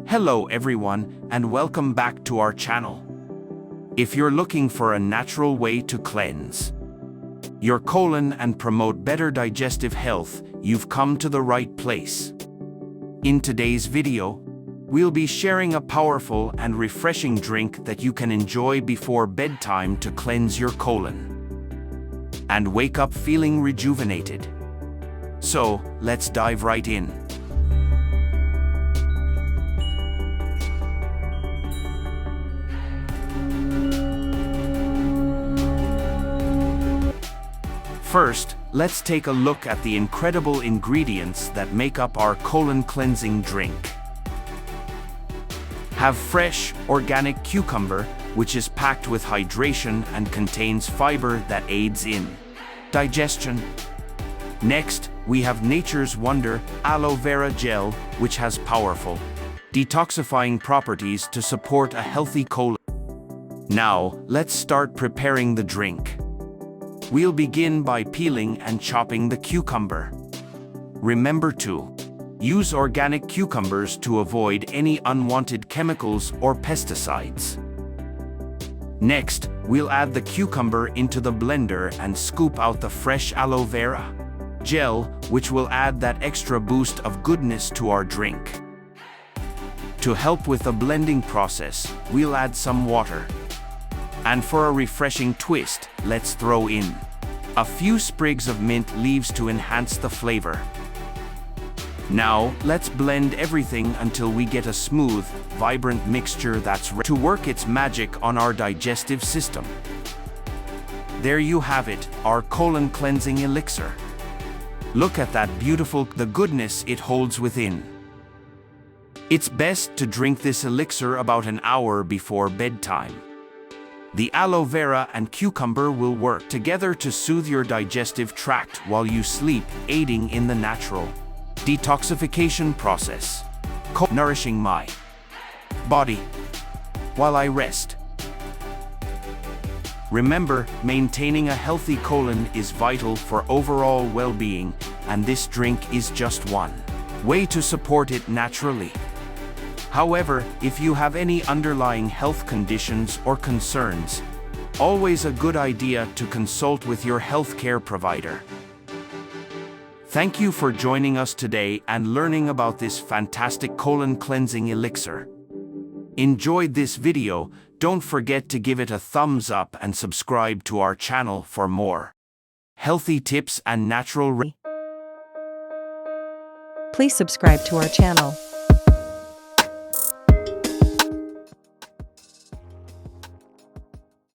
Hello everyone, and welcome back to our channel. If you're looking for a natural way to cleanse your colon and promote better digestive health, you've come to the right place. In today's video, we'll be sharing a powerful and refreshing drink that you can enjoy before bedtime to cleanse your colon and wake up feeling rejuvenated. So, let's dive right in. First, let's take a look at the incredible ingredients that make up our colon cleansing drink. Have fresh, organic cucumber, which is packed with hydration and contains fiber that aids in digestion. Next, we have nature's wonder, aloe vera gel, which has powerful detoxifying properties to support a healthy colon. Now, let's start preparing the drink. We'll begin by peeling and chopping the cucumber. Remember to use organic cucumbers to avoid any unwanted chemicals or pesticides. Next, we'll add the cucumber into the blender and scoop out the fresh aloe vera gel, which will add that extra boost of goodness to our drink. To help with the blending process, we'll add some water. And for a refreshing twist, let's throw in a few sprigs of mint leaves to enhance the flavor. Now, let's blend everything until we get a smooth, vibrant mixture that's ready to work its magic on our digestive system. There you have it, our colon cleansing elixir. Look at that the goodness it holds within. It's best to drink this elixir about an hour before bedtime. The aloe vera and cucumber will work together to soothe your digestive tract while you sleep, aiding in the natural detoxification process, nourishing my body while I rest. Remember, maintaining a healthy colon is vital for overall well-being, and this drink is just one way to support it naturally. However, if you have any underlying health conditions or concerns, always a good idea to consult with your healthcare provider. Thank you for joining us today and learning about this fantastic colon cleansing elixir. Enjoyed this video? Don't forget to give it a thumbs up and subscribe to our channel for more healthy tips and natural. Please subscribe to our channel.